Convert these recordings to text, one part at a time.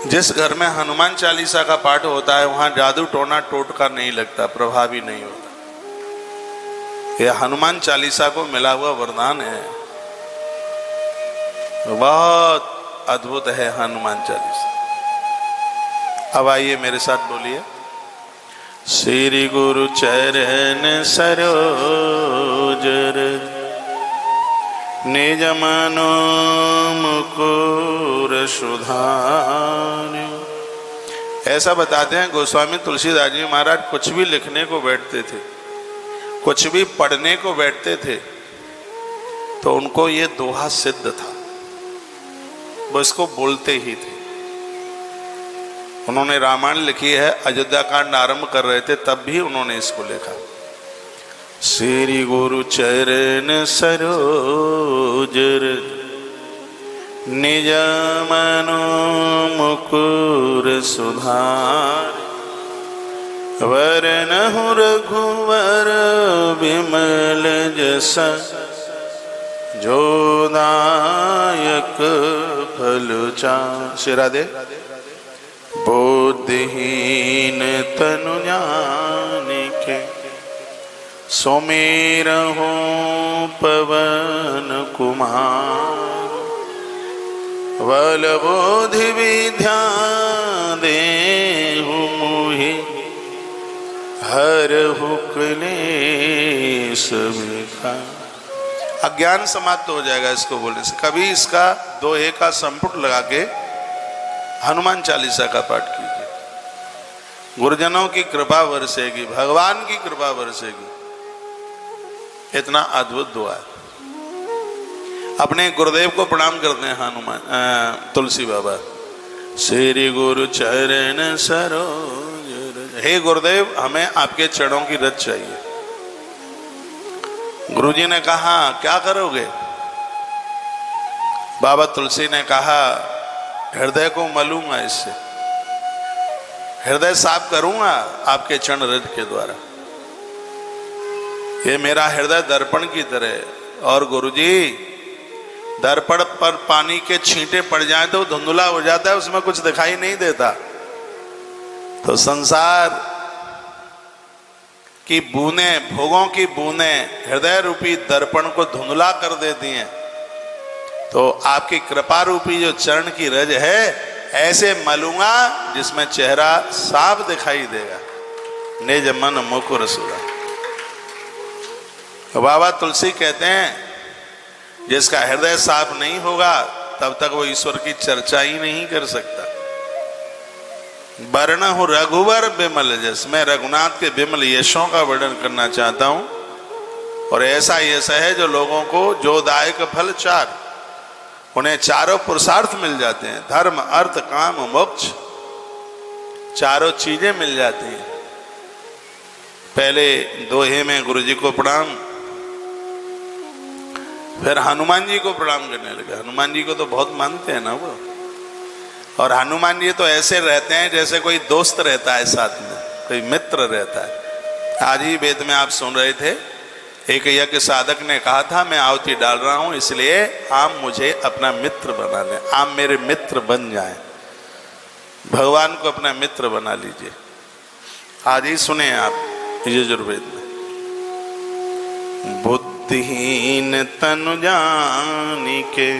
जिस घर में हनुमान चालीसा का पाठ होता है वहां जादू टोना टोटका नहीं लगता, प्रभावी नहीं होता। यह हनुमान चालीसा को मिला हुआ वरदान है, बहुत अद्भुत है हनुमान चालीसा। अब आइए मेरे साथ बोलिए, श्री गुरु चरण सरोज रज निज मनो मुकुर सुधारि। ऐसा बताते हैं गोस्वामी तुलसीदास जी महाराज, कुछ भी लिखने को बैठते थे, कुछ भी पढ़ने को बैठते थे, तो उनको ये दोहा सिद्ध था, वो इसको बोलते ही थे। उन्होंने रामायण लिखी है, अयोध्या कांड आरंभ कर रहे थे तब भी उन्होंने इसको लिखा, श्री गुरु चरण सरोज रज निज मनो मुकुर सुधारि। वरनहु रघुवर विमल जस जो दायक फल चारि। शिरा दे। बुद्धिहीन तनु जानिके सुमिरहु पवन कुमार। बल बुद्धि विद्या देहु मोहि हरहु क्लेश विकार। अज्ञान समाप्त हो जाएगा इसको बोलने से। कभी इसका दोहे का संपुट लगा के हनुमान चालीसा का पाठ कीजिए, गुरुजनों की कृपा बरसेगी, भगवान की कृपा बरसेगी। इतना अद्भुत दुआ है। अपने गुरुदेव को प्रणाम करते हैं हनुमान तुलसी बाबा। श्री गुरु चरण सरोज रज। हे गुरुदेव, हमें आपके चरणों की रज चाहिए। गुरुजी ने कहा क्या करोगे? बाबा तुलसी ने कहा हृदय को मलूंगा, इससे हृदय साफ करूंगा आपके चरण रज के द्वारा। ये मेरा हृदय दर्पण की तरह। और गुरुजी, दर्पण पर पानी के छींटे पड़ जाए तो धुंधला हो जाता है, उसमें कुछ दिखाई नहीं देता। तो संसार की बूंदें, भोगों की बूंदें हृदय रूपी दर्पण को धुंधला कर देती हैं। तो आपकी कृपा रूपी जो चरण की रज है, ऐसे मलूंगा जिसमें चेहरा साफ दिखाई देगा। निज मन मुकुर सुधारि। बाबा तुलसी कहते हैं जिसका हृदय साफ नहीं होगा तब तक वो ईश्वर की चर्चा ही नहीं कर सकता। वरनहु रघुवर विमल जस। मैं रघुनाथ के विमल यशों का वर्णन करना चाहता हूं। और ऐसा यश है जो लोगों को जो दायक फल चार, उन्हें चारों पुरुषार्थ मिल जाते हैं। धर्म अर्थ काम मोक्ष, चारों चीजें मिल जाती हैं। पहले दोहे में गुरु जी को प्रणाम, फिर हनुमान जी को प्रणाम करने लगे। हनुमान जी को तो बहुत मानते हैं ना वो। और हनुमान जी तो ऐसे रहते हैं जैसे कोई दोस्त रहता है साथ में, कोई मित्र रहता है। आज ही वेद में आप सुन रहे थे, एक यज्ञ साधक ने कहा था मैं आहुति डाल रहा हूं, इसलिए आप मुझे अपना मित्र बना लें, आप मेरे मित्र बन जाएं। भगवान को अपना मित्र बना लीजिए। आज ही सुने आप यजुर्वेद में, बुद्धिहीन तनु जानिके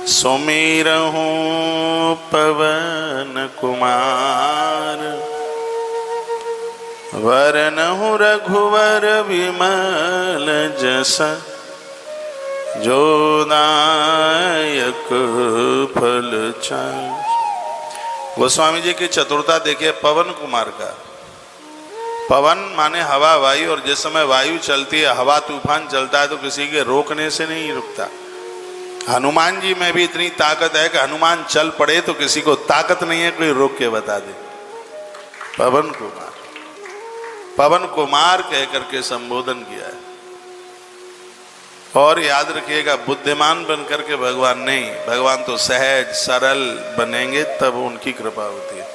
सुमिरहु पवन कुमार। वरनहु रघुवर विमल जस जो दायक फल चारि। गोस्वामी जी की चतुरता देखिए पवन कुमार का। पवन माने हवा वायु, और जिस समय वायु चलती है, हवा तूफान चलता है तो किसी के रोकने से नहीं रुकता। हनुमान जी में भी इतनी ताकत है कि हनुमान चल पड़े तो किसी को ताकत नहीं है कोई रोक के बता दे। पवन कुमार, पवन कुमार कह करके संबोधन किया है। और याद रखिएगा, बुद्धिमान बन करके भगवान नहीं, भगवान तो सहज सरल बनेंगे तब उनकी कृपा होती है।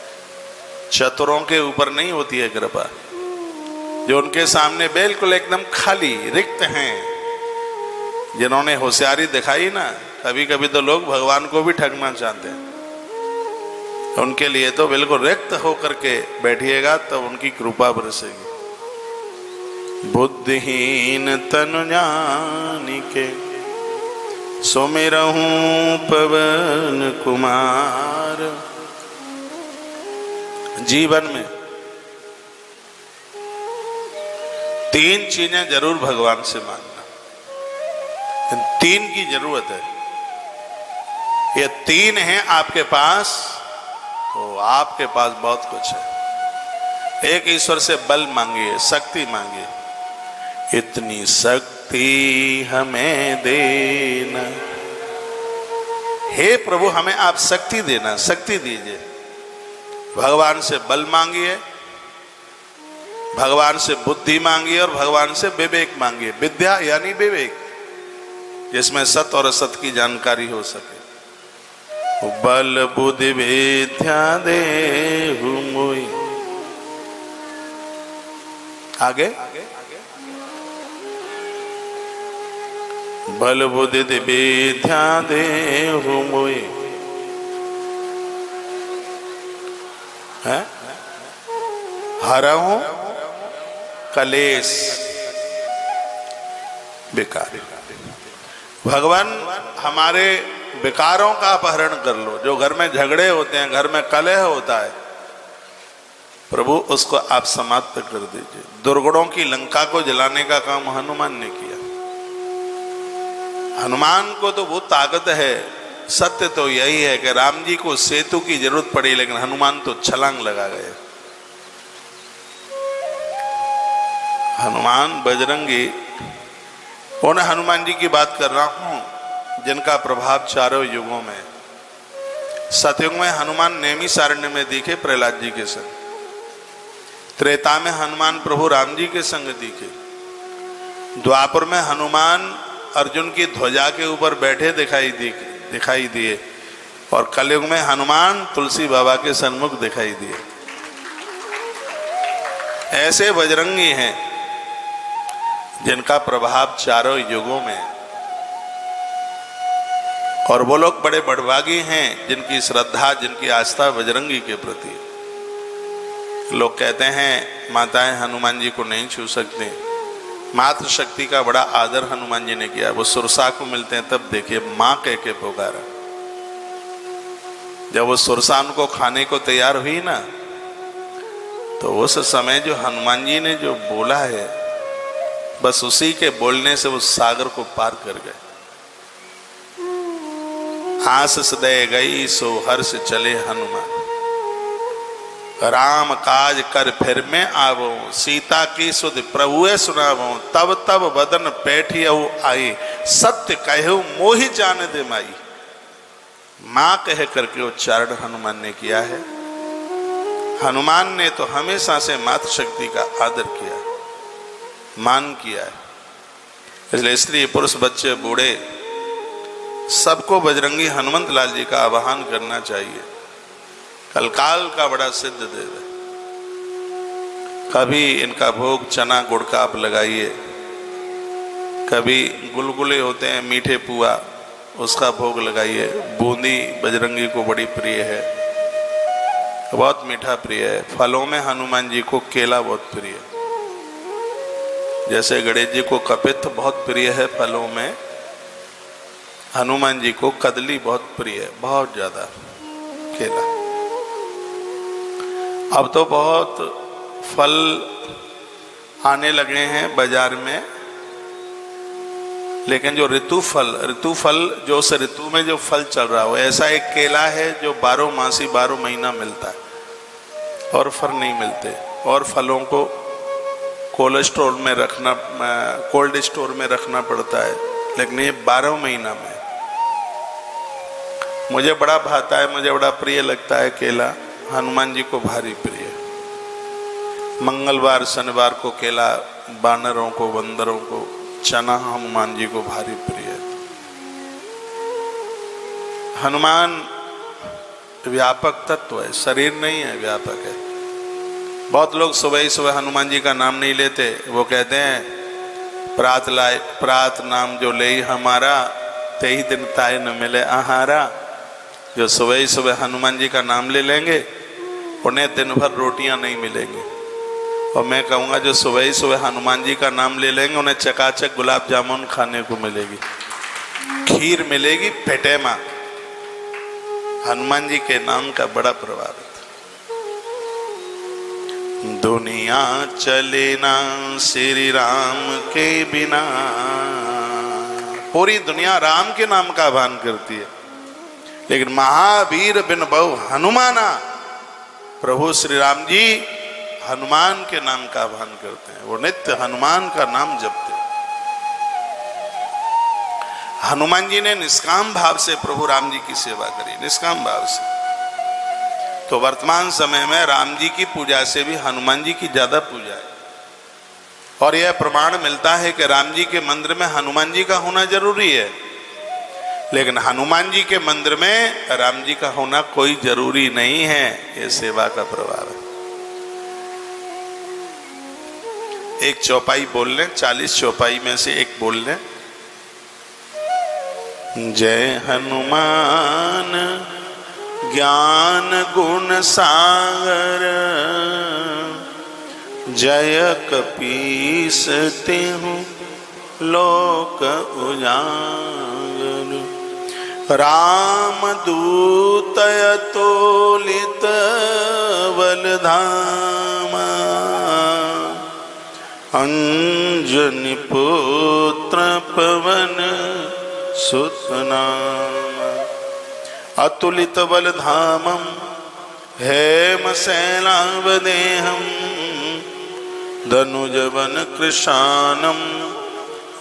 चतुरों के ऊपर नहीं होती है कृपा, जो उनके सामने बिल्कुल एकदम खाली रिक्त हैं, जिन्होंने होशियारी दिखाई ना। कभी कभी तो लोग भगवान को भी ठगना चाहते हैं। उनके लिए तो बिल्कुल रिक्त होकर के बैठिएगा तब उनकी कृपा बरसेगी। बुद्धिहीन तनु जानिके सुमिरहूं पवन कुमार। जीवन में 3 चीजें जरूर भगवान से मांगना, इन 3 की जरूरत है। ये 3 हैं आपके पास तो आपके पास बहुत कुछ है। एक, ईश्वर से बल मांगिए, शक्ति मांगिए, इतनी शक्ति हमें देना। हे प्रभु हमें आप शक्ति देना, शक्ति दीजिए। भगवान से बल मांगिए, भगवान से बुद्धि मांगिए और भगवान से विवेक मांगिए। विद्या यानी विवेक, जिसमें सत और असत की जानकारी हो सके। बल बुद्धि विद्या देहु मोहि। आगे बल बुद्धि विद्या देहु मोहि। हरहु कलेश विकार। भगवान हमारे विकारों का अपहरण कर लो। जो घर में झगड़े होते हैं, घर में कलह होता है, प्रभु उसको आप समाप्त कर दीजिए। दुर्गुणों की लंका को जलाने का काम हनुमान ने किया। हनुमान को तो वो ताकत है। सत्य तो यही है कि राम जी को सेतु की जरूरत पड़ी, लेकिन हनुमान तो छलांग लगा गए। हनुमान बजरंगी, उन हनुमान जी की बात कर रहा हूं जिनका प्रभाव चारों युगों में। सतयुग में हनुमान नैमिषारण्य में दिखे प्रहलाद जी के संग। त्रेता में हनुमान प्रभु राम जी के संग दिखे। द्वापर में हनुमान अर्जुन की ध्वजा के ऊपर बैठे दिखाई दिए और कलयुग में हनुमान तुलसी बाबा के सन्मुख दिखाई दिए। ऐसे बजरंगी हैं जिनका प्रभाव चारों युगों में। और वो लोग बड़े बड़भागी हैं जिनकी श्रद्धा, जिनकी आस्था बजरंगी के प्रति। लोग कहते हैं माताएं हनुमान जी को नहीं छू सकती। मातृ शक्ति का बड़ा आदर हनुमान जी ने किया। वो सुरसा को मिलते हैं तब देखिए माँ कह के पुकारा। जब वो सुरसा उनको खाने को तैयार हुई ना, तो उस समय जो हनुमान जी ने जो बोला है, बस उसी के बोलने से वो सागर को पार कर गए। आस सदय गई सो हर्ष चले हनुमान, राम काज कर फिर में आवो, सीता की सुध प्रभुए सुनावो, तब तब बदन पैठियहु आई, सत्य कहु मोहि जान दे माई। मां कह करके उच्चारण हनुमान ने किया है। हनुमान ने तो हमेशा से मातृशक्ति का आदर किया, मान किया है। इसलिए स्त्री पुरुष बच्चे बूढ़े सबको बजरंगी हनुमंत लाल जी का आवाहन करना चाहिए। कलकाल का बड़ा सिद्ध देव है। कभी इनका भोग चना गुड़ का आप लगाइए, कभी गुलगुले होते हैं मीठे पुआ, उसका भोग लगाइए। बूंदी बजरंगी को बड़ी प्रिय है, बहुत मीठा प्रिय है। फलों में हनुमान जी को केला बहुत प्रिय है। जैसे गणेश जी को कपित्थ बहुत प्रिय है, फलों में हनुमान जी को कदली बहुत प्रिय है, बहुत ज्यादा केला। अब तो बहुत फल आने लगे हैं बाजार में, लेकिन जो ऋतु फल जो उस ऋतु में जो फल चल रहा हो, ऐसा एक केला है जो 12 मासी 12 महीना मिलता है और फल नहीं मिलते। और फलों को कोल्ड स्टोर में रखना पड़ता है, लेकिन ये 12 महीना में। मुझे बड़ा भाता है, मुझे बड़ा प्रिय लगता है केला, हनुमान जी को भारी प्रिय। मंगलवार शनिवार को केला बानरों को, बंदरों को, चना हनुमान जी को भारी प्रिय है। हनुमान व्यापक तत्व है, शरीर नहीं है, व्यापक है। बहुत लोग सुबह ही सुबह हनुमान जी का नाम नहीं लेते। वो कहते हैं प्रात नाम जो ले हमारा, ते ही दिन ताय न मिले आहारा। जो सुबह ही सुबह हनुमान जी का नाम ले लेंगे उन्हें दिन भर रोटियां नहीं मिलेंगी। और मैं कहूँगा जो सुबह ही सुबह हनुमान जी का नाम ले लेंगे उन्हें चकाचक गुलाब जामुन खाने को मिलेगी, खीर मिलेगी, पेटेमा। हनुमान जी के नाम का बड़ा प्रभाव है। दुनिया चले ना श्री राम के बिना, पूरी दुनिया राम के नाम का आह्वान करती है, लेकिन महावीर बिन बहु हनुमाना, प्रभु श्री राम जी हनुमान के नाम का आह्वान करते हैं। वो नित्य हनुमान का नाम जपते हैं। हनुमान जी ने निष्काम भाव से प्रभु राम जी की सेवा करी, निष्काम भाव से। तो वर्तमान समय में राम जी की पूजा से भी हनुमान जी की ज्यादा पूजा है। और यह प्रमाण मिलता है कि राम जी के मंदिर में हनुमान जी का होना जरूरी है, लेकिन हनुमान जी के मंदिर में राम जी का होना कोई जरूरी नहीं है। यह सेवा का प्रभाव है। एक चौपाई बोल लें, 40 चौपाई में से एक बोल लें। जय हनुमान ज्ञान गुण सागर, जय कपीस तिहु लोक उजागर। राम दूत अतुलित बल धामा, अंजनी पुत्र पवन सुत नाम। अतुलित बल धामम हेम शैलावदेहम, धनुजवन कृशानम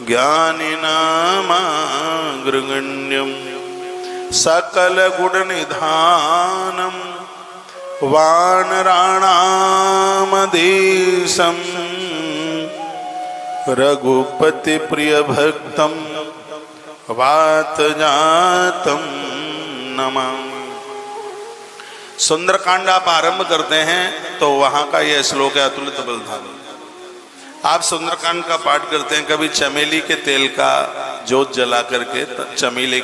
ज्ञानी नामाग्रगण्यम। सकल गुण निधानम वानराणामधीशम, रघुपति प्रिय भक्तम वात जातम नमामि। सुंदरकांड आप आरंभ करते हैं तो वहां का यह श्लोक है, अतुलित बल धाम। आप सुंदरकांड का पाठ करते हैं, कभी चमेली के तेल का जोत जला करके, चमेली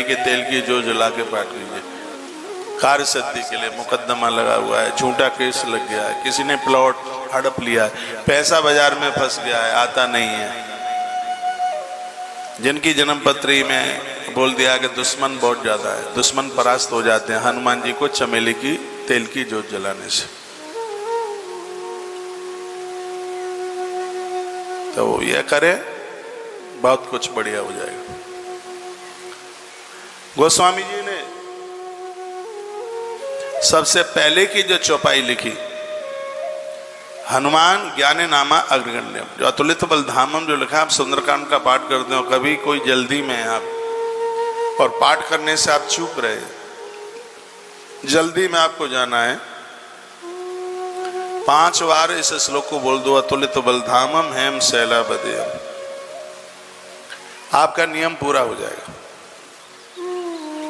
के तेल की जोत जला के पाठ कीजिए। कार्य सिद्धि के लिए मुकदमा लगा हुआ है, झूठा केस लग गया है, किसी ने प्लॉट हड़प लिया है, पैसा बाजार में फंस गया है, आता नहीं है, जिनकी जन्म पत्री में बोल दिया कि दुश्मन बहुत ज्यादा है, दुश्मन परास्त हो जाते हैं हनुमान जी को चमेली की तेल की जोत जलाने से। तो यह करें, बहुत कुछ बढ़िया हो जाएगा। गोस्वामी जी ने सबसे पहले की जो चौपाई लिखी, हनुमान ज्ञाने नामा अग्रगण्यम, जो अतुलित बल धामम जो लिखा, आप सुंदरकांड का पाठ करते हो, कभी कोई जल्दी में है आप और पाठ करने से आप चूक रहे, जल्दी में आपको जाना है, 5 बार इस श्लोक को बोल दो, अतुलित बल धामम हेम शैलावदेहम, आपका नियम पूरा हो जाएगा,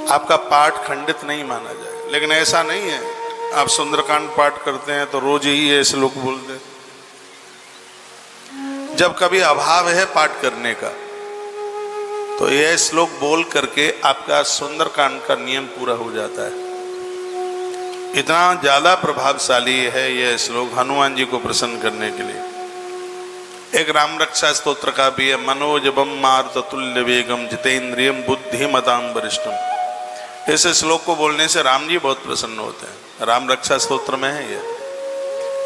आपका पाठ खंडित नहीं माना जाएगा। लेकिन ऐसा नहीं है आप सुंदरकांड पाठ करते हैं तो रोज ही ये श्लोक बोलते। जब कभी अभाव है पाठ करने का तो यह श्लोक बोल करके आपका सुंदरकांड का नियम पूरा हो जाता है। इतना ज्यादा प्रभावशाली है यह श्लोक हनुमान जी को प्रसन्न करने के लिए। एक राम रक्षा स्तोत्र का भी है, मनोजबम मारुततुल्य वेगम जितेंद्रियम बुद्धिमतां वरिष्ठम। इस श्लोक को बोलने से राम जी बहुत प्रसन्न होते हैं। राम रक्षा स्तोत्र में है ये,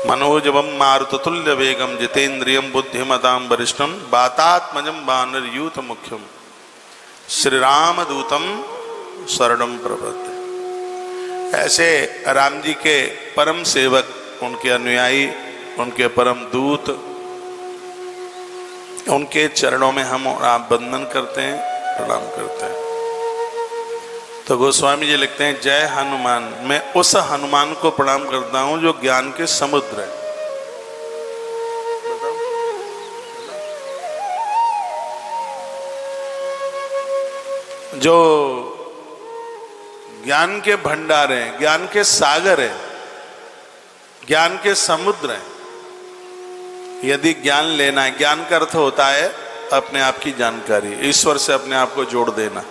मनोजबम मारुततुल्य वेगम जितेंद्रियम बुद्धिमतां वरिष्ठम वातात्मजम वानर यूथ मुख्यम श्री राम दूतम शरणम प्रपद्ये। ऐसे राम जी के परम सेवक, उनके अनुयायी, उनके परम दूत, उनके चरणों में हम आप वंदन करते हैं, प्रणाम करते हैं। तो गोस्वामी जी लिखते हैं, जय हनुमान, मैं उस हनुमान को प्रणाम करता हूं जो ज्ञान के समुद्र है। जो ज्ञान के भंडार हैं, ज्ञान के सागर हैं, ज्ञान के समुद्र हैं। यदि ज्ञान लेना है, ज्ञान का अर्थ होता है अपने आप की जानकारी, ईश्वर से अपने आप को जोड़ देना।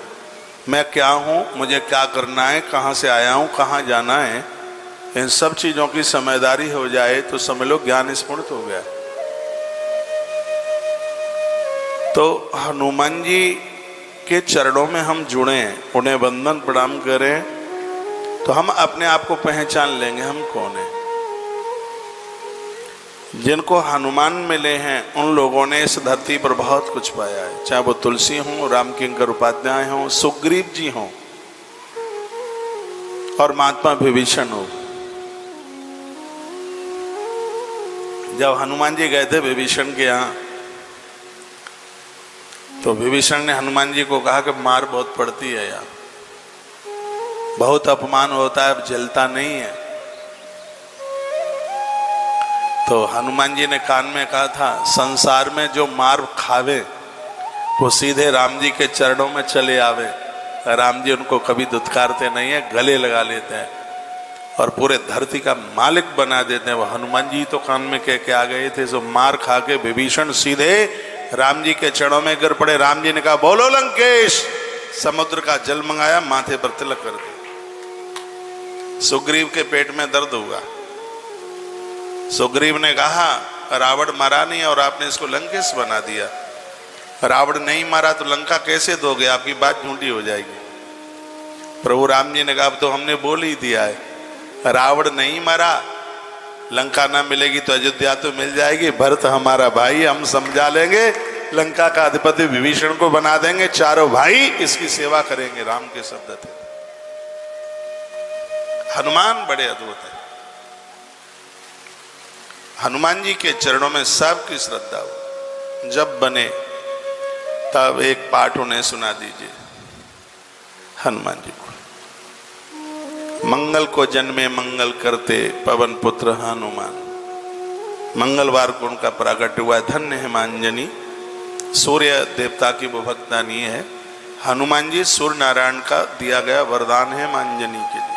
मैं क्या हूँ, मुझे क्या करना है, कहाँ से आया हूँ, कहाँ जाना है, इन सब चीज़ों की समझदारी हो जाए तो समझ लो ज्ञान स्फूर्त हो गया। तो हनुमान जी के चरणों में हम जुड़े, उन्हें वंदन प्रणाम करें तो हम अपने आप को पहचान लेंगे हम कौन हैं। जिनको हनुमान मिले हैं उन लोगों ने इस धरती पर बहुत कुछ पाया है, चाहे वो तुलसी हों, राम किंकर उपाध्याय हों, सुग्रीव जी हों और महात्मा विभीषण हो। जब हनुमान जी गए थे विभीषण के यहाँ तो विभीषण ने हनुमान जी को कहा कि मार बहुत पड़ती है यार, बहुत अपमान होता है, अब झेलता नहीं है। तो हनुमान जी ने कान में कहा था, संसार में जो मार खावे वो सीधे राम जी के चरणों में चले आवे। राम जी उनको कभी दुत्कारते नहीं है, गले लगा लेते हैं और पूरे धरती का मालिक बना देते हैं। वो हनुमान जी तो कान में कह के आ गए थे, सो मार खा के विभीषण सीधे राम जी के चरणों में गिर पड़े। राम जी ने कहा, बोलो लंकेश। समुद्र का जल मंगाया, माथे पर तिलक कर दिया। सुग्रीव के पेट में दर्द हुआ। सुग्रीव ने कहा, रावण मरा नहीं और आपने इसको लंकेश बना दिया। रावण नहीं मारा तो लंका कैसे दोगे, आपकी बात झूठी हो जाएगी। प्रभु राम जी ने कहा, अब तो हमने बोल ही दिया है, रावण नहीं मरा, लंका ना मिलेगी तो अयोध्या तो मिल जाएगी। भरत हमारा भाई, हम समझा लेंगे, लंका का अधिपति विभीषण को बना देंगे, चारों भाई इसकी सेवा करेंगे। राम के शब्द थे। हनुमान बड़े अद्भुत है। हनुमान जी के चरणों में सबकी श्रद्धा हो। जब बने तब एक पाठ उन्हें सुना दीजिए हनुमान जी को। मंगल को जन्मे मंगल करते पवन पुत्र हनुमान, मंगलवार को उनका प्राकट्य हुआ। धन्य है मांजनी, सूर्य देवता की वो भक्तानी है। हनुमान जी सूर्य नारायण का दिया गया वरदान है मांजनी के लिए।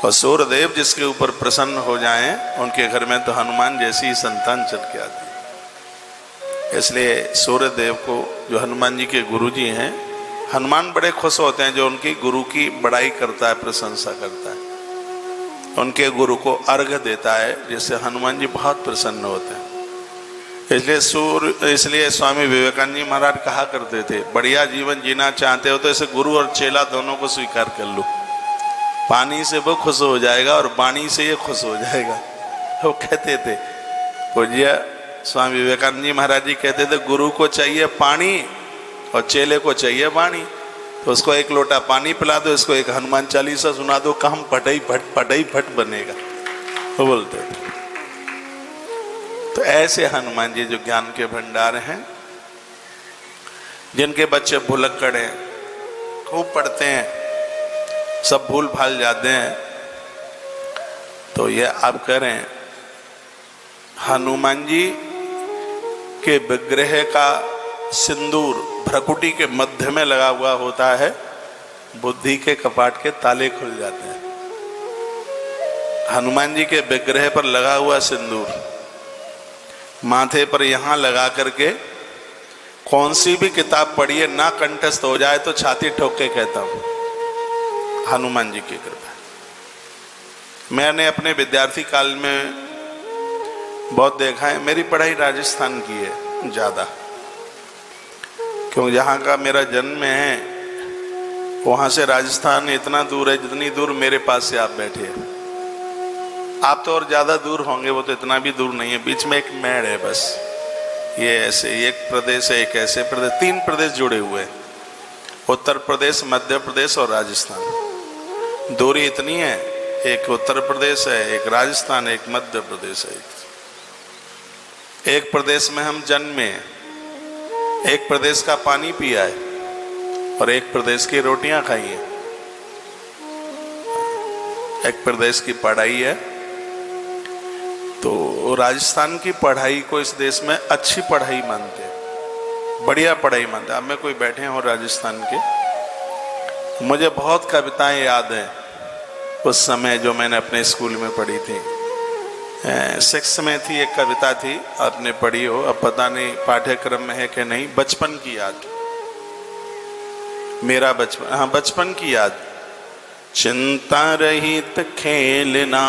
और सूर्यदेव जिसके ऊपर प्रसन्न हो जाएं उनके घर में तो हनुमान जैसी ही संतान चल के आती है। इसलिए सूर्यदेव को, जो हनुमान जी के गुरु जी हैं, हनुमान बड़े खुश होते हैं जो उनकी गुरु की बड़ाई करता है, प्रशंसा करता है, उनके गुरु को अर्घ देता है, जिससे हनुमान जी बहुत प्रसन्न होते हैं। इसलिए स्वामी विवेकानंद जी महाराज कहा करते थे, बढ़िया जीवन जीना चाहते हो तो ऐसे गुरु और चेला दोनों को स्वीकार कर लो। पानी से वो खुश हो जाएगा और वाणी से ये खुश हो जाएगा। वो कहते थे, पूज्य स्वामी विवेकानंद जी महाराज जी कहते थे, गुरु को चाहिए पानी और चेले को चाहिए वाणी। तो उसको एक लोटा पानी पिला दो, इसको एक हनुमान चालीसा सुना दो, काम पटई फट बनेगा, वो बोलते थे। तो ऐसे हनुमान जी जो ज्ञान के भंडार हैं, जिनके बच्चे भुलक्कड़ हैं, खूब पढ़ते हैं, सब भूल भाल जाते हैं, तो ये आप करें, हनुमान जी के विग्रह का सिंदूर भ्रकुटी के मध्य में लगा हुआ होता है, बुद्धि के कपाट के ताले खुल जाते हैं। हनुमान जी के विग्रह पर लगा हुआ सिंदूर माथे पर यहां लगा करके कौन सी भी किताब पढ़िए ना कंठस्थ हो जाए तो छाती ठोक के कहता हूं, हनुमान जी की कृपा। मैंने अपने विद्यार्थी काल में बहुत देखा है। मेरी पढ़ाई राजस्थान की है ज़्यादा, क्योंकि जहाँ का मेरा जन्म है वहाँ से राजस्थान इतना दूर है जितनी दूर मेरे पास से आप बैठे हैं। आप तो और ज़्यादा दूर होंगे, वो तो इतना भी दूर नहीं है, बीच में एक मेड़ है बस। ये ऐसे एक प्रदेश है, एक ऐसे प्रदेश, 3 प्रदेश जुड़े हुए हैं, उत्तर प्रदेश, मध्य प्रदेश और राजस्थान। दूरी इतनी है, एक उत्तर प्रदेश है, एक राजस्थान, एक मध्य प्रदेश है। एक प्रदेश में हम जन्मे, एक प्रदेश का पानी पिया है और एक प्रदेश की रोटियां खाई हैं। एक प्रदेश की पढ़ाई है, तो राजस्थान की पढ़ाई को इस देश में अच्छी पढ़ाई मानते हैं, बढ़िया पढ़ाई मानते हैं। अब में कोई बैठे हो राजस्थान के, मुझे बहुत कविताएं याद हैं उस समय जो मैंने अपने स्कूल में पढ़ी थी। 6th में थी, एक कविता थी, आपने पढ़ी हो, अब पता नहीं पाठ्यक्रम में है कि नहीं, बचपन की याद। मेरा बचपन, हाँ बचपन की याद। चिंता रहित खेलना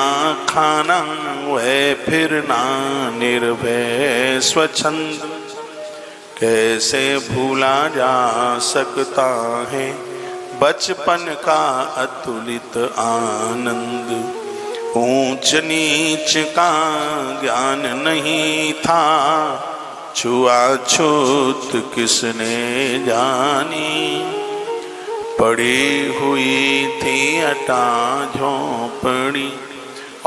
खाना, वह फिरना निर्भय स्वच्छंद। कैसे भूला जा सकता है बचपन का अतुलित आनंद। ऊंच नीच का ज्ञान नहीं था, छुआछूत किसने जानी। पड़ी हुई थी अटा झोंपड़ी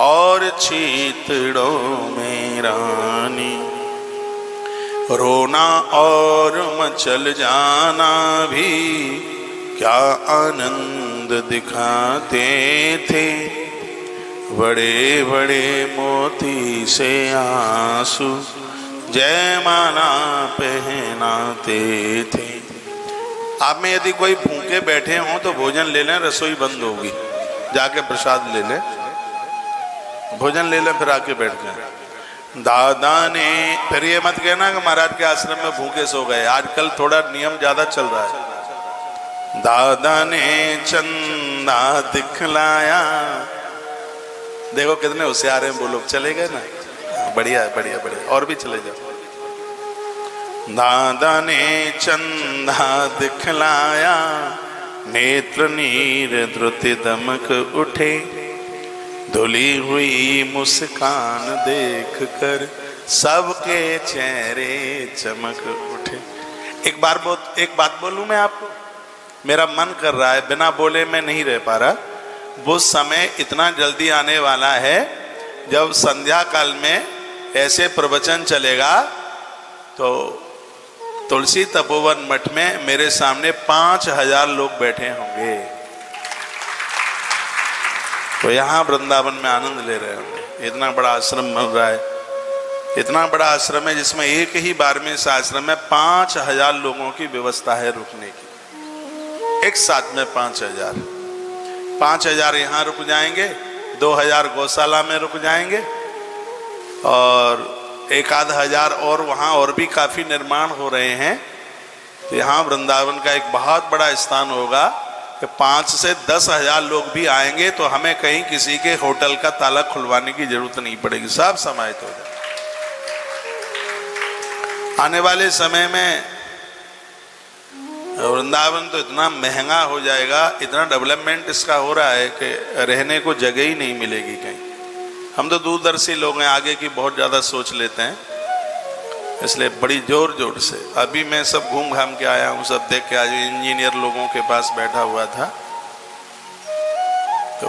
और चीतड़ों में रानी। रोना और मचल जाना भी क्या आनंद दिखाते थे। बड़े बड़े मोती से आंसू जयमाला पहनाते थे। आप में यदि कोई भूखे बैठे हों तो भोजन ले लें, रसोई बंद होगी, जाके प्रसाद ले लें, भोजन ले लें, फिर आके बैठ जाएं। दादा ने, फिर ये मत कहना कि महाराज के आश्रम में भूखे सो गए, आजकल थोड़ा नियम ज्यादा चल रहा है। दादा ने चंदा दिखलाया, देखो कितने होशियार हैं वो लोग, चले गए ना, बढ़िया है, बढ़िया बढ़िया, और भी चले जाओ। दादा ने चंदा दिखलाया, नेत्र नीर द्रुति दमक उठे। धुली हुई मुस्कान देख कर सबके चेहरे चमक उठे। एक बात बोलूं मैं आपको, मेरा मन कर रहा है, बिना बोले मैं नहीं रह पा रहा। वो समय इतना जल्दी आने वाला है जब संध्या काल में ऐसे प्रवचन चलेगा तो तुलसी तपोवन मठ में मेरे सामने 5000 लोग बैठे होंगे, तो यहाँ वृंदावन में आनंद ले रहे होंगे। इतना बड़ा आश्रम बन रहा है, इतना बड़ा आश्रम है जिसमें एक ही बार में इस आश्रम में 5000 लोगों की व्यवस्था है रुकने की। एक साथ में 5000 यहाँ रुक जाएंगे, 2000 गौशाला में रुक जाएंगे, और 1000 और वहाँ और भी काफी निर्माण हो रहे हैं। तो यहाँ वृंदावन का एक बहुत बड़ा स्थान होगा कि 5 से 10,000 लोग भी आएंगे तो हमें कहीं किसी के होटल का ताला खुलवाने की जरूरत नहीं पड़ेगी, सब समाहित हो जाए। आने वाले समय में वृंदावन तो इतना महंगा हो जाएगा, इतना डेवलपमेंट इसका हो रहा है कि रहने को जगह ही नहीं मिलेगी कहीं। हम तो दूरदर्शी लोग हैं, आगे की बहुत ज़्यादा सोच लेते हैं, इसलिए बड़ी जोर से अभी मैं सब घूम घाम के आया हूँ, सब देख के आज इंजीनियर लोगों के पास बैठा हुआ था। तो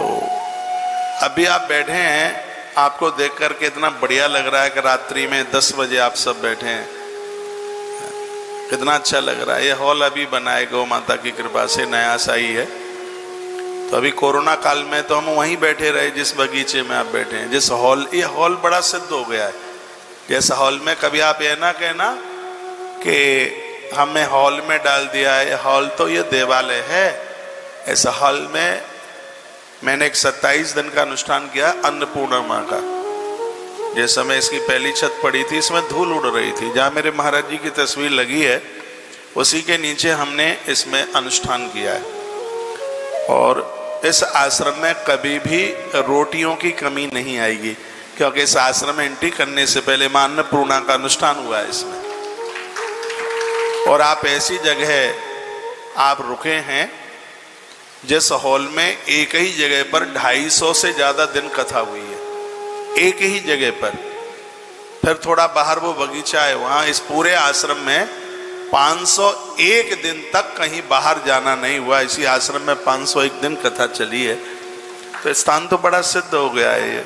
अभी आप बैठे हैं, आपको देख करके इतना बढ़िया लग रहा है कि रात्रि में 10 बजे आप सब बैठे हैं, कितना अच्छा लग रहा है। ये हॉल अभी बना है, गौ माता की कृपा से नया सा ही है। तो अभी कोरोना काल में तो हम वहीं बैठे रहे जिस बगीचे में आप बैठे हैं, जिस हॉल, ये हॉल बड़ा सिद्ध हो गया है। जैसा हॉल में कभी आप ये ना कहना कि हमें हॉल में डाल दिया है, हॉल तो ये देवालय है। ऐसा हॉल में मैंने एक 27 दिन का अनुष्ठान किया अन्नपूर्णा माँ का। जिस समय इसकी पहली छत पड़ी थी, इसमें धूल उड़ रही थी, जहाँ मेरे महाराज जी की तस्वीर लगी है उसी के नीचे हमने इसमें अनुष्ठान किया है। और इस आश्रम में कभी भी रोटियों की कमी नहीं आएगी, क्योंकि इस आश्रम में एंट्री करने से पहले मां अन्नपूर्णा का अनुष्ठान हुआ है इसमें। और आप ऐसी जगह आप रुके हैं जिस हॉल में एक ही जगह पर 250 से ज्यादा दिन कथा हुई है, एक ही जगह पर। फिर थोड़ा बाहर वो बगीचा है, वहां इस पूरे आश्रम में 501 दिन तक कहीं बाहर जाना नहीं हुआ। इसी आश्रम में 501 दिन कथा चली है। तो स्थान तो बड़ा सिद्ध हो गया है, ये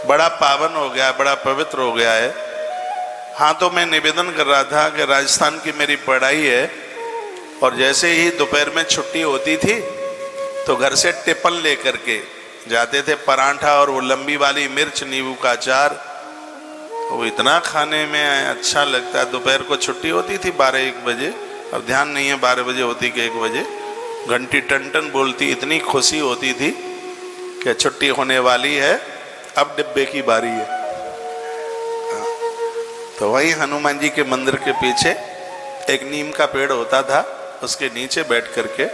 बड़ा पावन हो गया है, बड़ा पवित्र हो गया है। हाँ, तो मैं निवेदन कर रहा था कि राजस्थान की मेरी पढ़ाई है, और जैसे ही दोपहर में छुट्टी होती थी तो घर से टिफिन लेकर के जाते थे, पराठा और वो लंबी वाली मिर्च नींबू का अचार, वो इतना खाने में अच्छा लगता है। दोपहर को छुट्टी होती थी 12-1 बजे, अब ध्यान नहीं है 12 बजे होती कि 1 बजे, घंटी टन टन बोलती, इतनी खुशी होती थी कि छुट्टी होने वाली है, अब डिब्बे की बारी है। तो वही हनुमान जी के मंदिर के पीछे एक नीम का पेड़ होता था, उसके नीचे बैठ करके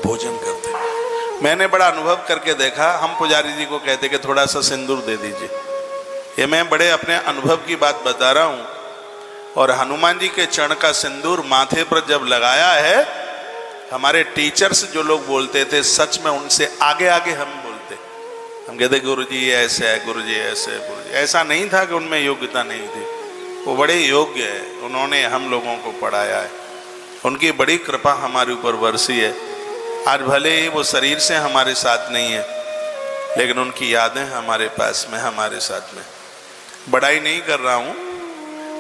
भोजन करते। मैंने बड़ा अनुभव करके देखा, हम पुजारी जी को कहते कि थोड़ा सा सिंदूर दे दीजिए। ये मैं बड़े अपने अनुभव की बात बता रहा हूँ। और हनुमान जी के चरण का सिंदूर माथे पर जब लगाया है, हमारे टीचर्स जो लोग बोलते थे, सच में उनसे आगे आगे हम बोलते। हम कहते गुरु जी ऐसे है, गुरु जी ऐसे है, गुरु जी ऐसा नहीं था कि उनमें योग्यता नहीं थी, वो बड़े योग्य है, उन्होंने हम लोगों को पढ़ाया है, उनकी बड़ी कृपा हमारे ऊपर बरसी है। आज भले ही वो शरीर से हमारे साथ नहीं है, लेकिन उनकी यादें हमारे पास में, हमारे साथ में। बड़ाई नहीं कर रहा हूँ,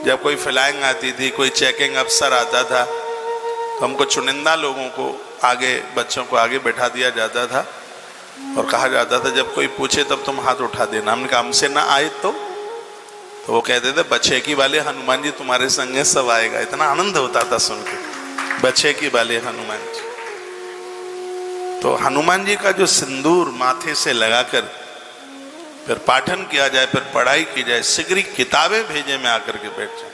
जब कोई फ्लाइंग आती थी, कोई चेकिंग अफसर आता था, तो हमको चुनिंदा लोगों को आगे, बच्चों को आगे बैठा दिया जाता था और कहा जाता था जब कोई पूछे तब तुम हाथ उठा देना। हमने कहा हमसे ना आए तो वो कहते थे बच्चे की वाले हनुमान जी तुम्हारे संगे सब आएगा। इतना आनंद होता था सुन के, बच्चे की वाले हनुमान जी। तो हनुमान जी का जो सिंदूर माथे से लगाकर फिर पाठन किया जाए, फिर पढ़ाई की जाए, सिगरी किताबें भेजे में आकर के बैठ जाए,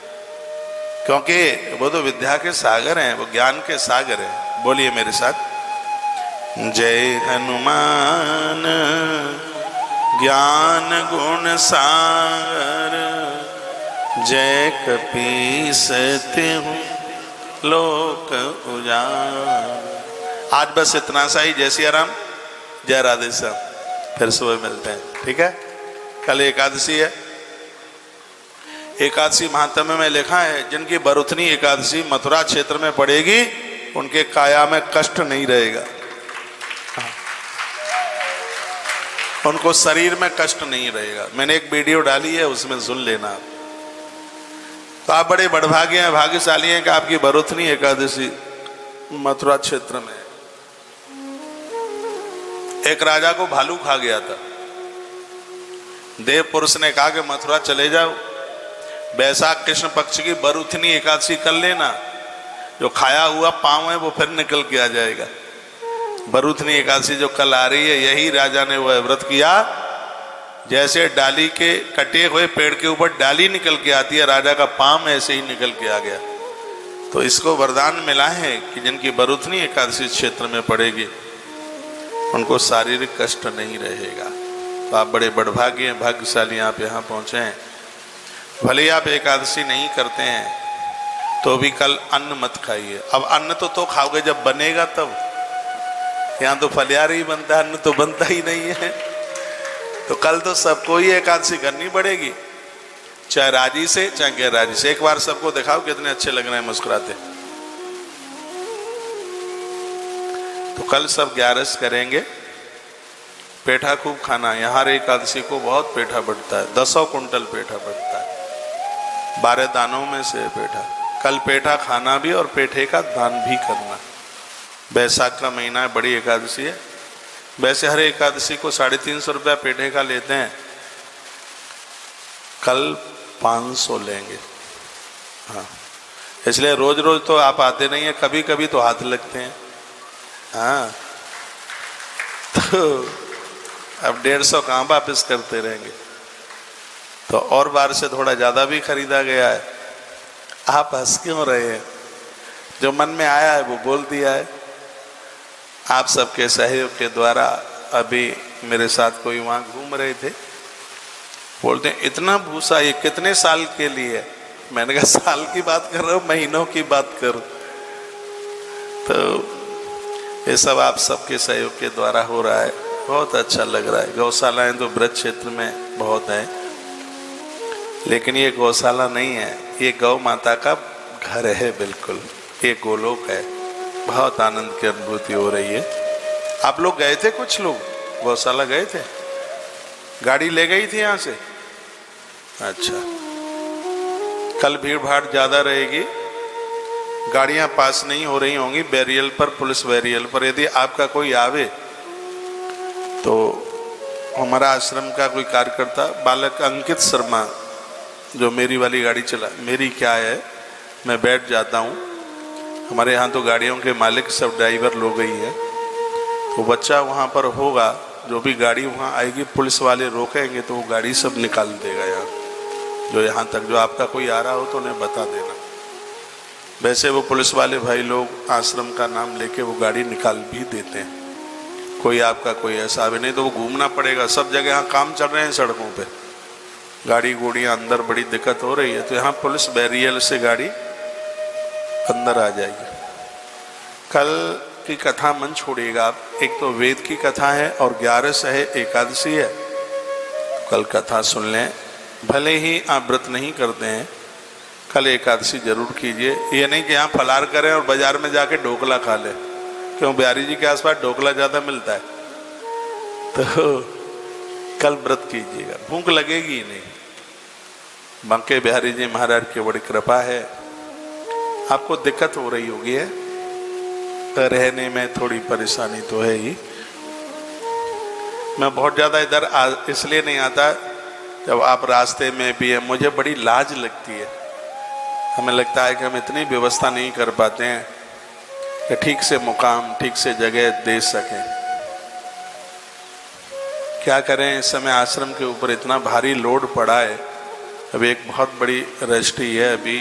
क्योंकि वो तो विद्या के सागर हैं, वो ज्ञान के सागर हैं। बोलिए मेरे साथ, जय हनुमान ज्ञान गुण सागर, जय कपीस तिहुँ लोक उजागर। आज बस इतना सा ही। जय सिया राम, जय राधे श्याम। फिर सुबह मिलते हैं, ठीक है। कल एकादशी है। एकादशी महात्म्य में लिखा है, जिनकी बरुथनी एकादशी मथुरा क्षेत्र में पड़ेगी, उनके काया में कष्ट नहीं रहेगा, उनको शरीर में कष्ट नहीं रहेगा। मैंने एक वीडियो डाली है, उसमें सुन लेना। तो आप बड़े बड़भागे हैं, भाग्यशाली हैं कि आपकी बरुथनी एकादशी मथुरा क्षेत्र में। एक राजा को भालू खा गया था। देव पुरुष ने कहा कि मथुरा चले जाओ, बैसाख कृष्ण पक्ष की बरुथनी एकादशी कर लेना, जो खाया हुआ पांव है वो फिर निकल के आ जाएगा। बरुथनी एकादशी जो कल आ रही है, यही राजा ने वह व्रत किया। जैसे डाली के कटे हुए पेड़ के ऊपर डाली निकल के आती है, राजा का पांव ऐसे ही निकल के आ गया। तो इसको वरदान मिला है कि जिनकी बरुथनी एकादशी क्षेत्र में पड़ेगी, उनको शारीरिक कष्ट नहीं रहेगा। तो आप बड़े बड़भाग्य हैं, भाग्यशाली आप यहाँ पहुँचे हैं। भले ही आप एकादशी नहीं करते हैं तो भी कल अन्न मत खाइए। अब अन्न तो खाओगे जब बनेगा तब। यहाँ तो फलियार ही बनता है, अन्न तो बनता ही नहीं है। तो कल तो सबको ही एकादशी करनी पड़ेगी, चाहे राजी से चाहे गैर राजी से। एक बार सबको दिखाओ कितने अच्छे लग रहे हैं मुस्कुराते। तो कल सब 11 करेंगे। पेठा खूब खाना। यहाँ एकादशी को बहुत पेठा बढ़ता है, 10 कुंटल पेठा बढ़ता है, 12 दानों में से पेठा। कल पेठा खाना भी और पेठे का दान भी करना। बैसाख का महीना है, बड़ी एकादशी है। वैसे हर एकादशी को 350 रुपया पेठे का लेते हैं, कल 500 लेंगे। हाँ, इसलिए रोज रोज तो आप आते नहीं हैं, कभी कभी तो हाथ लगते हैं। हाँ, तो अब 150 कहाँ वापस करते रहेंगे। तो और बार से थोड़ा ज़्यादा भी खरीदा गया है। आप हंस क्यों रहे हैं? जो मन में आया है वो बोल दिया है। आप सबके सहयोग के द्वारा अभी मेरे साथ कोई वहाँ घूम रहे थे, बोलते हैं इतना भूसा ये कितने साल के लिए? मैंने कहा साल की बात कर रहा हूँ, महीनों की बात करो। तो ये सब आप सबके सहयोग के द्वारा हो रहा है, बहुत अच्छा लग रहा है। गौशालाएं तो ब्रज क्षेत्र में बहुत हैं, लेकिन ये गौशाला नहीं है, ये गौ माता का घर है। बिल्कुल ये गोलोक है। बहुत आनंद की अनुभूति हो रही है। आप लोग गए थे? कुछ लोग गौशाला गए थे? गाड़ी ले गई थी यहाँ से? अच्छा, कल भीड़ भाड़ ज़्यादा रहेगी, गाड़ियाँ पास नहीं हो रही होंगी बैरियल पर, पुलिस बैरियल पर। यदि आपका कोई आवे तो हमारा आश्रम का कोई कार्यकर्ता बालक अंकित शर्मा, जो मेरी वाली गाड़ी चला, मेरी क्या है, मैं बैठ जाता हूँ। हमारे यहाँ तो गाड़ियों के मालिक सब ड्राइवर लोग ही है। तो बच्चा वहाँ पर होगा, जो भी गाड़ी वहाँ आएगी पुलिस वाले रोकेंगे तो वो गाड़ी सब निकाल देगा यहाँ। जो यहाँ तक जो आपका कोई आ रहा हो तो उन्हें बता देना। वैसे वो पुलिस वाले भाई लोग आश्रम का नाम लेके वो गाड़ी निकाल भी देते हैं, कोई आपका कोई ऐसा भी नहीं तो वो घूमना पड़ेगा। सब जगह यहाँ काम चल रहे हैं सड़कों पे, गाड़ी गुड़ियाँ अंदर बड़ी दिक्कत हो रही है, तो यहाँ पुलिस बैरियर से गाड़ी अंदर आ जाएगी। कल की कथा मन छोड़िएगा आप, एक तो वेद की कथा है और 11 है, एकादशी है, तो कल कथा सुन लें। भले ही आप व्रत नहीं करते हैं, कल एकादशी जरूर कीजिए। ये नहीं कि यहाँ फलार करें और बाजार में जाके ढोकला खा लें, क्यों बिहारी जी के आसपास ढोकला ज़्यादा मिलता है, तो कल व्रत कीजिएगा, भूख लगेगी ही नहीं। बांके बिहारी जी महाराज की बड़ी कृपा है। आपको दिक्कत हो रही होगी है, रहने में थोड़ी परेशानी तो है ही। मैं बहुत ज़्यादा इधर इसलिए नहीं आता, जब आप रास्ते में भी हैं मुझे बड़ी लाज लगती है। हमें लगता है कि हम इतनी व्यवस्था नहीं कर पाते हैं कि ठीक से मुकाम, ठीक से जगह दे सकें। क्या करें, इस समय आश्रम के ऊपर इतना भारी लोड पड़ा है। अभी एक बहुत बड़ी रजिस्ट्री है, अभी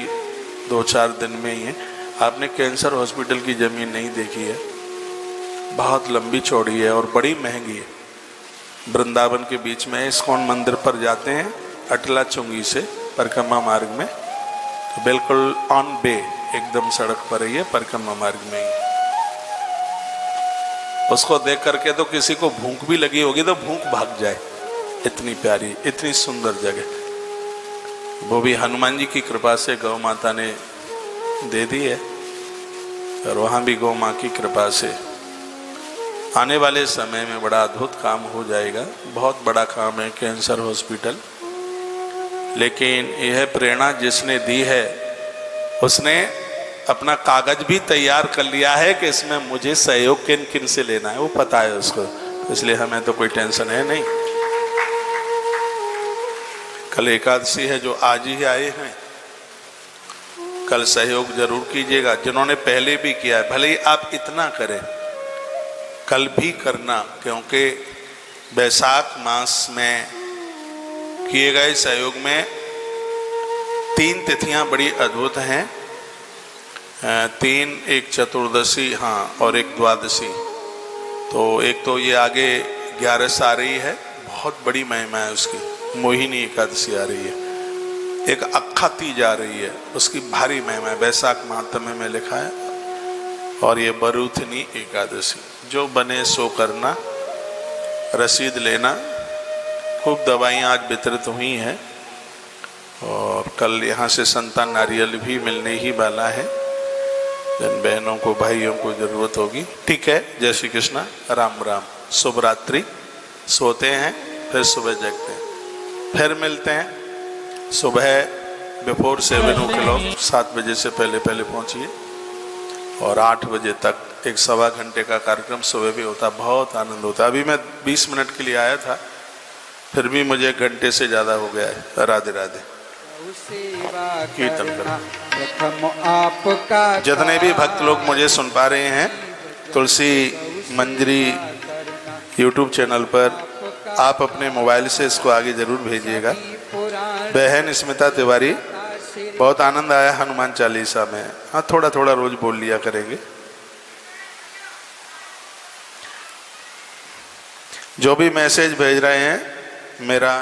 2-4 दिन में ही है। आपने कैंसर हॉस्पिटल की ज़मीन नहीं देखी है, बहुत लंबी चौड़ी है और बड़ी महंगी है। वृंदावन के बीच में इस्कॉन मंदिर पर जाते हैं अटला चुंगी से परिक्रमा मार्ग में, तो बिल्कुल ऑन बे एकदम सड़क पर ही है, परिक्रमा मार्ग में ही। उसको देख करके तो किसी को भूख भी लगी होगी तो भूख भाग जाए, इतनी प्यारी इतनी सुंदर जगह। वो भी हनुमान जी की कृपा से गौ माता ने दे दी है, और वहाँ भी गौ माँ की कृपा से आने वाले समय में बड़ा अद्भुत काम हो जाएगा। बहुत बड़ा काम है कैंसर हॉस्पिटल, लेकिन यह प्रेरणा जिसने दी है उसने अपना कागज भी तैयार कर लिया है कि इसमें मुझे सहयोग किन किन से लेना है, वो पता है उसको, इसलिए हमें तो कोई टेंशन है नहीं। कल एकादशी है, जो आज ही आए हैं कल सहयोग जरूर कीजिएगा। जिन्होंने पहले भी किया है, भले ही आप इतना करें, कल भी करना, क्योंकि बैसाख मास में किए गए सहयोग में 3 तिथियां बड़ी अद्भुत हैं। 3, एक चतुर्दशी, हाँ, और एक द्वादशी। तो एक तो ये आगे 11 आ रही है, बहुत बड़ी महिमा है उसकी, मोहिनी एकादशी आ रही है। एक अक्खा तीज आ रही है, उसकी भारी महिमा है, वैशाख महात्म्य में लिखा है। और ये बरूथनी एकादशी, जो बने सो करना, रसीद लेना। खूब दवाइयाँ आज वितरित हुई हैं, और कल यहाँ से संतान नारियल भी मिलने ही वाला है, जिन बहनों को भाइयों को जरूरत होगी। ठीक है, जय श्री कृष्णा, राम राम, शुभ रात्रि। सोते हैं फिर सुबह जगते हैं, फिर मिलते हैं सुबह बिफोर 7 o'clock, 7 बजे से पहले पहले पहुँचिए, और 8 बजे तक 1-1.25 घंटे का कार्यक्रम सुबह भी होता, बहुत आनंद होता। अभी मैं 20 मिनट के लिए आया था, फिर भी मुझे 1 घंटे से ज़्यादा हो गया है। राधे राधे। कीर्तन करना। जितने भी भक्त लोग मुझे सुन पा रहे हैं, तुलसी मंजरी YouTube चैनल पर आप अपने मोबाइल से इसको आगे जरूर भेजिएगा। बहन स्मिता तिवारी, बहुत आनंद आया हनुमान चालीसा में। हाँ, थोड़ा थोड़ा रोज बोल लिया करेंगे। जो भी मैसेज भेज रहे हैं, मेरा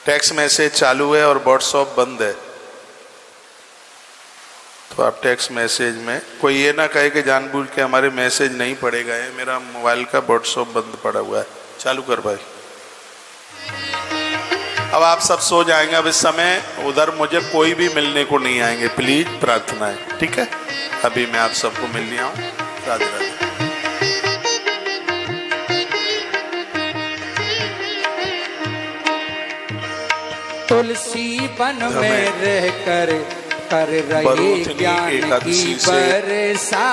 टेक्स्ट मैसेज चालू है और व्हाट्सएप बंद है, तो आप टेक्स्ट मैसेज में कोई ये ना कहे कि जानबूझ के हमारे मैसेज नहीं पढ़े गए। मेरा मोबाइल का व्हाट्सएप बंद पड़ा हुआ है, चालू कर भाई। अब आप सब सो जाएंगे, अब इस समय उधर मुझे कोई भी मिलने को नहीं आएंगे, प्लीज प्रार्थना है, ठीक है। अभी मैं आप सबको मिल लिया हूँ। राधे राधे। तुलसी वन में रह कर रही ज्ञान की बरसा,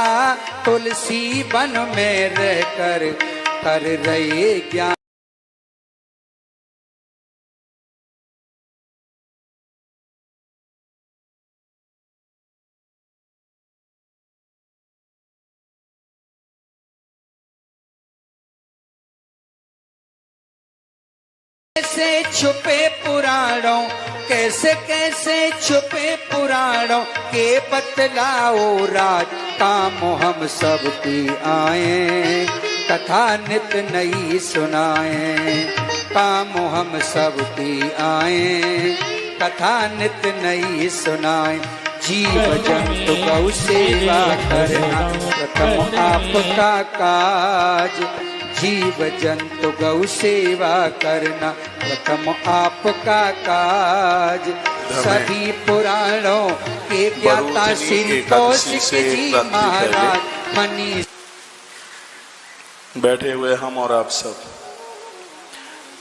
तुलसी वन में रह कर रही ज्ञान से छुपे पुराणों कैसे कैसे छुपे पुराणों के बतलाओ राज, काम हम सबकी आए कथा नित नई सुनाए, काम हम सबकी आए कथा नित नई सुनाए। जीव जंतु गौ सेवा करना प्रथम आपका काज, जीव जंतु गौ सेवा करना प्रथम आपका काज। सभी पुराणों के ज्ञाता श्री कौशिक जी महाराज मनीष। बैठे हुए हम और आप सब,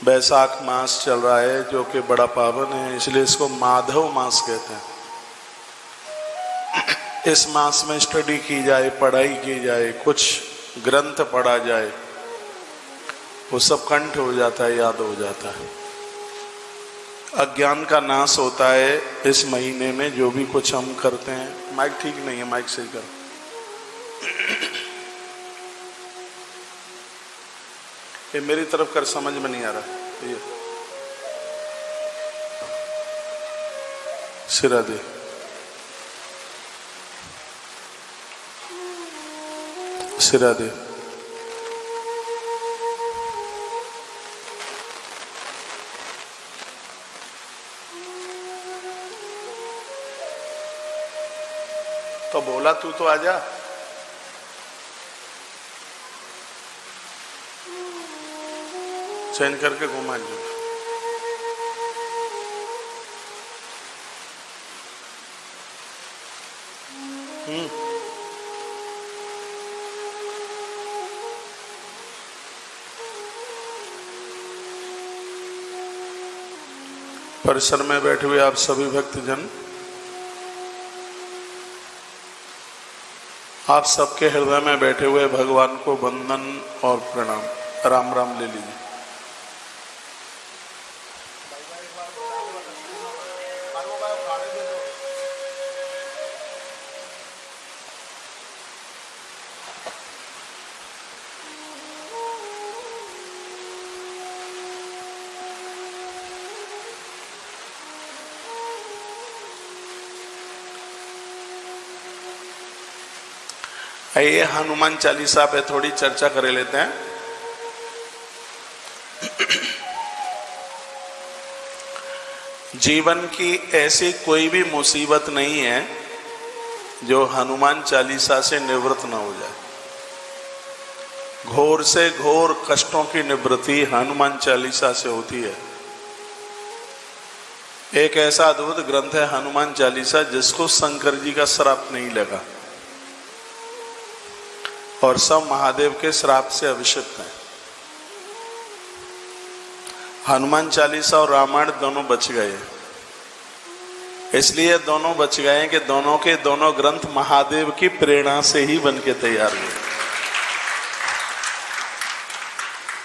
बैसाख मास चल रहा है जो कि बड़ा पावन है, इसलिए इसको माधव मास कहते हैं। इस मास में स्टडी की जाए, पढ़ाई की जाए, कुछ ग्रंथ पढ़ा जाए, वो सब कंठ हो जाता है, याद हो जाता है। अज्ञान का नाश होता है इस महीने में, जो भी कुछ हम करते हैं। माइक ठीक नहीं है, माइक सही करो। ये मेरी तरफ कर, समझ में नहीं आ रहा। ये सिरा दे, सिरा दे। तो बोला तू तो आजा। चेंज करके घुमा लो। परिसर में बैठे हुए आप सभी भक्तजन, आप सबके हृदय में बैठे हुए भगवान को वंदन और प्रणाम। राम राम ले लीजिए। ये हनुमान चालीसा पे थोड़ी चर्चा कर लेते हैं। जीवन की ऐसी कोई भी मुसीबत नहीं है जो हनुमान चालीसा से निवृत्त न हो जाए। घोर से घोर कष्टों की निवृत्ति हनुमान चालीसा से होती है। एक ऐसा अद्भुत ग्रंथ है हनुमान चालीसा, जिसको शंकर जी का श्राप नहीं लगा और सब महादेव के श्राप से अभिषिक्त हैं। हनुमान चालीसा और रामायण दोनों बच गए, इसलिए दोनों बच गए कि दोनों के दोनों ग्रंथ महादेव की प्रेरणा से ही बन के तैयार हुए।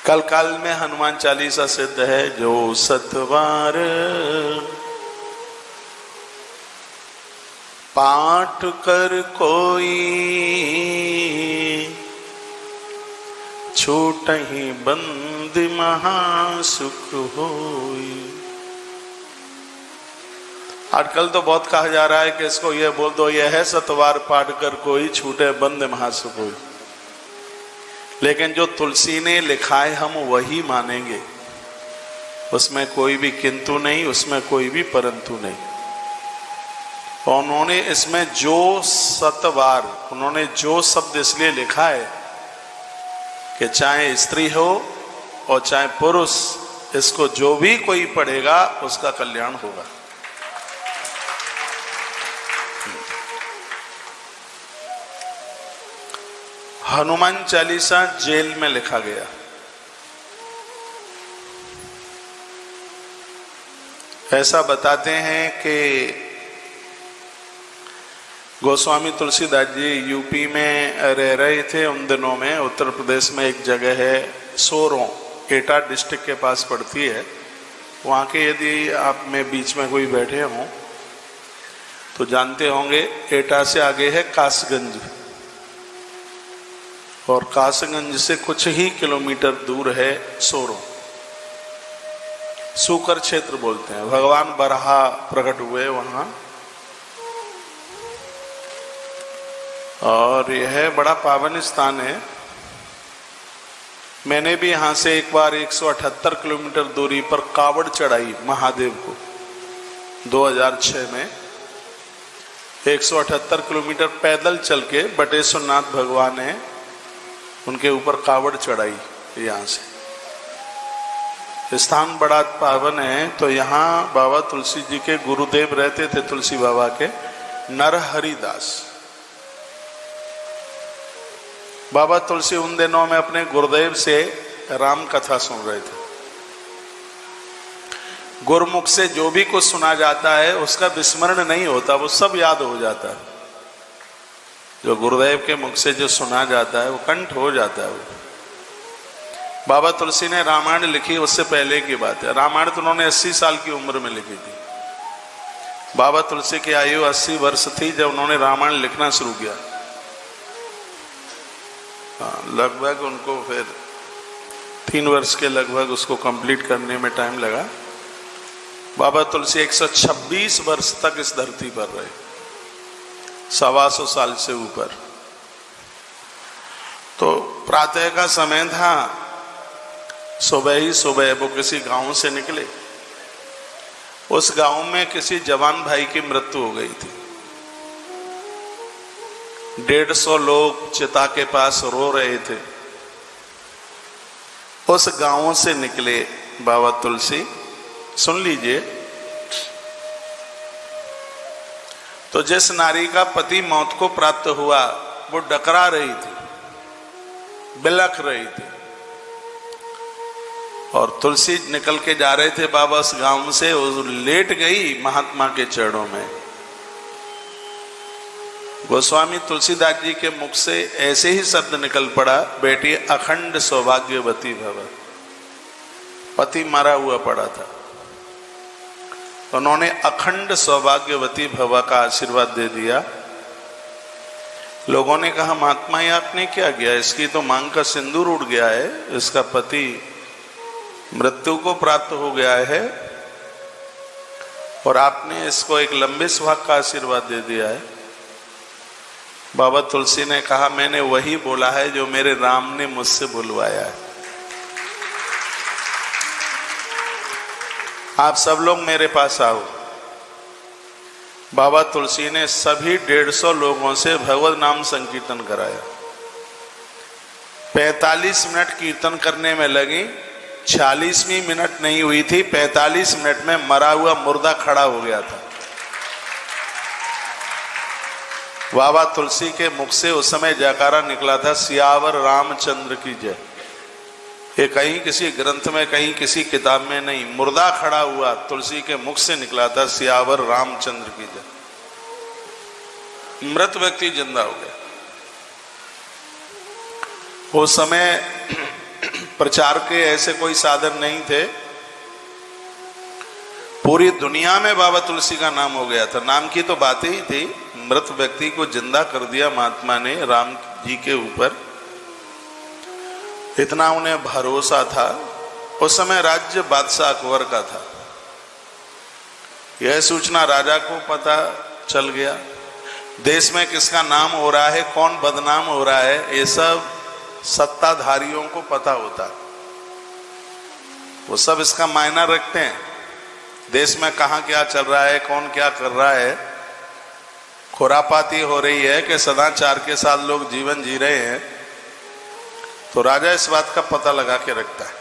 कल काल में हनुमान चालीसा सिद्ध है। जो सतवार पाठ कर कोई, छूटहि बंद महासुख होई। आजकल तो बहुत कहा जा रहा है कि इसको ये बोल दो, यह है सतवार पाठ कर कोई, छूटे बंद महासुख होई। लेकिन जो तुलसी ने लिखा है हम वही मानेंगे, उसमें कोई भी किंतु नहीं, उसमें कोई भी परंतु नहीं। और उन्होंने इसमें जो सतवार, उन्होंने जो शब्द इसलिए लिखा है कि चाहे स्त्री हो और चाहे पुरुष, इसको जो भी कोई पढ़ेगा उसका कल्याण होगा। हनुमान चालीसा जेल में लिखा गया। ऐसा बताते हैं कि गोस्वामी तुलसीदास जी यूपी में रह रहे थे उन दिनों में। उत्तर प्रदेश में एक जगह है सोरों, एटा डिस्ट्रिक्ट के पास पड़ती है। वहाँ के यदि आप में बीच में कोई बैठे हों तो जानते होंगे, एटा से आगे है कासगंज और कासगंज से कुछ ही किलोमीटर दूर है सोरों। सूकर क्षेत्र बोलते हैं, भगवान बराह प्रकट हुए वहां। और यह बड़ा पावन स्थान है। मैंने भी यहां से एक बार 178 किलोमीटर दूरी पर कावड़ चढ़ाई महादेव को 2006 में। 178 किलोमीटर पैदल चल के बटेश्वर नाथ भगवान ने उनके ऊपर कावड़ चढ़ाई। यहाँ से स्थान बड़ा पावन है। तो यहाँ बाबा तुलसी जी के गुरुदेव रहते थे, तुलसी बाबा के नरहरि दास। बाबा तुलसी उन दिनों में अपने गुरुदेव से राम कथा सुन रहे थे। गुरुमुख से जो भी कुछ सुना जाता है उसका विस्मरण नहीं होता, वो सब याद हो जाता है। जो गुरुदेव के मुख से जो सुना जाता है वो कंठ हो जाता है। वो बाबा तुलसी ने रामायण लिखी, उससे पहले की बात है। रामायण तो उन्होंने 80 साल की उम्र में लिखी थी। बाबा तुलसी की आयु 80 वर्ष थी जब उन्होंने रामायण लिखना शुरू किया। लगभग उनको फिर 3 वर्ष के लगभग उसको कंप्लीट करने में टाइम लगा। बाबा तुलसी 126 वर्ष तक इस धरती पर रहे, 125 साल से ऊपर। तो प्रातः का समय था, सुबह ही सुबह वो किसी गांव से निकले। उस गांव में किसी जवान भाई की मृत्यु हो गई थी। 150 लोग चिता के पास रो रहे थे। उस गांव से निकले बाबा तुलसी। सुन लीजिए, तो जिस नारी का पति मौत को प्राप्त हुआ वो डकरा रही थी, बिलख रही थी, और तुलसी निकल के जा रहे थे बाबा उस गांव से। वो लेट गई महात्मा के चरणों में। गोस्वामी तुलसीदास जी के मुख से ऐसे ही शब्द निकल पड़ा, बेटी अखंड सौभाग्यवती भव। पति मरा हुआ पड़ा था, उन्होंने अखंड सौभाग्यवती भव का आशीर्वाद दे दिया। लोगों ने कहा, महात्मा ये आपने क्या किया? इसकी तो मांग का सिंदूर उड़ गया है, इसका पति मृत्यु को प्राप्त हो गया है और आपने इसको एक लंबे सुहाग का आशीर्वाद दे दिया है। बाबा तुलसी ने कहा, मैंने वही बोला है जो मेरे राम ने मुझसे बुलवाया है। आप सब लोग मेरे पास आओ। बाबा तुलसी ने सभी 150 लोगों से भगवत नाम संकीर्तन कराया। 45 मिनट कीर्तन करने में लगी। 46वीं मिनट नहीं हुई थी, 45 मिनट में मरा हुआ मुर्दा खड़ा हो गया था। बाबा तुलसी के मुख से उस समय जयकारा निकला था, सियावर रामचंद्र की जय। ये कहीं किसी ग्रंथ में, कहीं किसी किताब में नहीं, मुर्दा खड़ा हुआ तुलसी के मुख से निकला था, सियावर रामचंद्र की जय। मृत व्यक्ति जिंदा हो गया। उस समय प्रचार के ऐसे कोई साधन नहीं थे। पूरी दुनिया में बाबा तुलसी का नाम हो गया था। नाम की तो बात ही थी, मृत व्यक्ति को जिंदा कर दिया महात्मा ने राम जी के ऊपर। इतना उन्हें भरोसा था। उस समय राज्य बादशाह अकबर का था। यह सूचना राजा को पता चल गया। देश में किसका नाम हो रहा है, कौन बदनाम हो रहा है, ये सब सत्ताधारियों को पता होता है। वो सब इसका मायना रखते हैं। देश में कहाँ क्या चल रहा है, कौन क्या कर रहा है, खुरापाती हो रही है कि सदाचार के साथ लोग जीवन जी रहे हैं, तो राजा इस बात का पता लगा के रखता है।